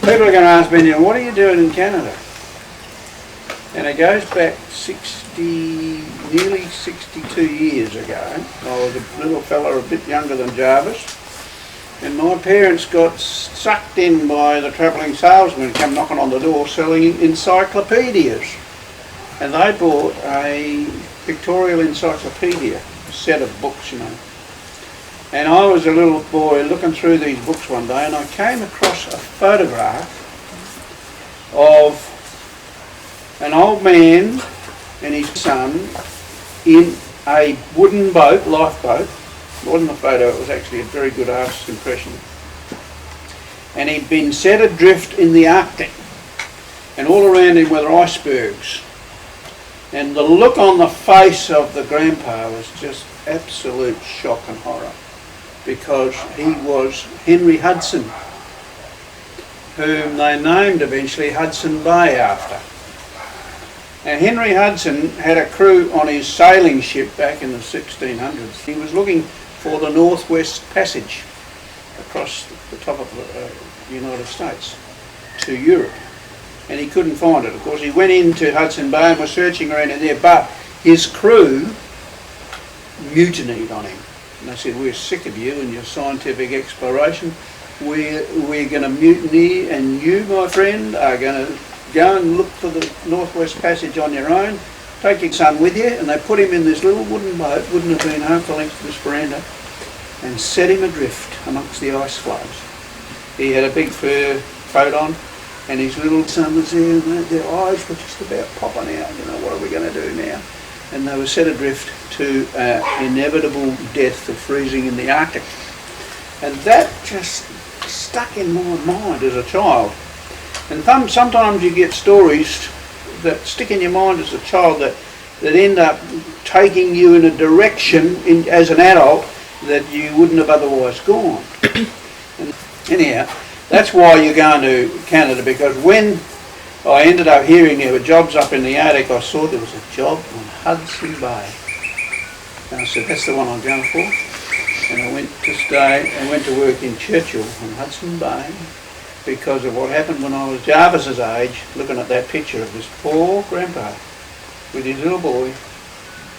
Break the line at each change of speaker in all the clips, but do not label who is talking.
People are going to ask me, what are you doing in Canada? And it goes back nearly 62 years ago. I was a little fella a bit younger than Jarvis, and my parents got sucked in by the travelling salesman come knocking on the door selling encyclopedias. And they bought a pictorial encyclopedia, a set of books, you know. And I was a little boy looking through these books one day, and I came across a photograph of an old man and his son in a wooden boat, lifeboat. It wasn't a photo, it was actually a very good artist's impression. And he'd been set adrift in the Arctic, and all around him were icebergs. And the look on the face of the grandpa was just absolute shock and horror, because he was Henry Hudson, whom they named eventually Hudson Bay after. Now, Henry Hudson had a crew on his sailing ship back in the 1600s. He was looking for the Northwest Passage across the top of the United States to Europe, and he couldn't find it. Of course, he went into Hudson Bay and was searching around in there, but his crew mutinied on him. And they said, we're sick of you and your scientific exploration. We're going to mutiny, and you, my friend, are going to go and look for the Northwest Passage on your own. Take your son with you. And they put him in this little wooden boat, wouldn't have been half the length of this veranda, and set him adrift amongst the ice floes. He had a big fur coat on, and his little son was there, and their eyes were just about popping out. You know, what are we going to do now? And they were set adrift to inevitable death of freezing in the Arctic. And that just stuck in my mind as a child. And sometimes you get stories that stick in your mind as a child that end up taking you in a direction as an adult that you wouldn't have otherwise gone. And anyhow, that's why you're going to Canada, because when I ended up hearing there were jobs up in the Arctic, I saw there was a job on Hudson Bay. And I said, that's the one I'm going for. And I went to work in Churchill on Hudson Bay, because of what happened when I was Jarvis's age, looking at that picture of this poor grandpa with his little boy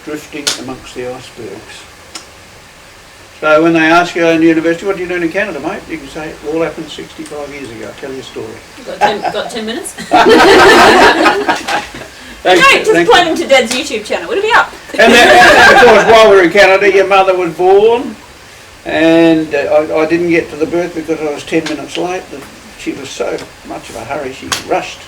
drifting amongst the icebergs. So when they ask you in university, what are you doing in Canada, mate? You can say, it all happened 65 years ago. Tell your story.
Got 10 minutes?
Thanks,
no, just plug into Dad's YouTube channel. It'll be up.
And then, of course, while we were in Canada, your mother was born, and I didn't get to the birth because I was 10 minutes late. She was so much of a hurry, she rushed,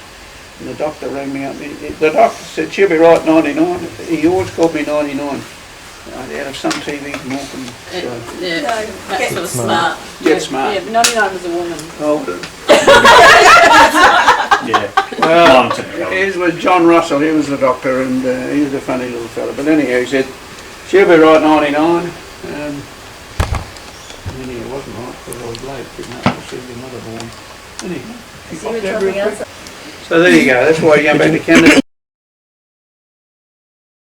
and the doctor rang me up. The doctor said, she'll be right 99. He always called me 99. Out of some TV, Morgan.
Yeah, that's sort of smart.
Get smart.
Yeah, 99 was a woman.
Older.
Yeah.
Well, his was John Russell. He was the doctor, and he was a funny little fella. But anyhow, he said, she'll be right 99. And anyhow, it wasn't right because I was late picking up to see your mother born. Anyhow, she got that real quick. So there you go. That's why you go back to Canada.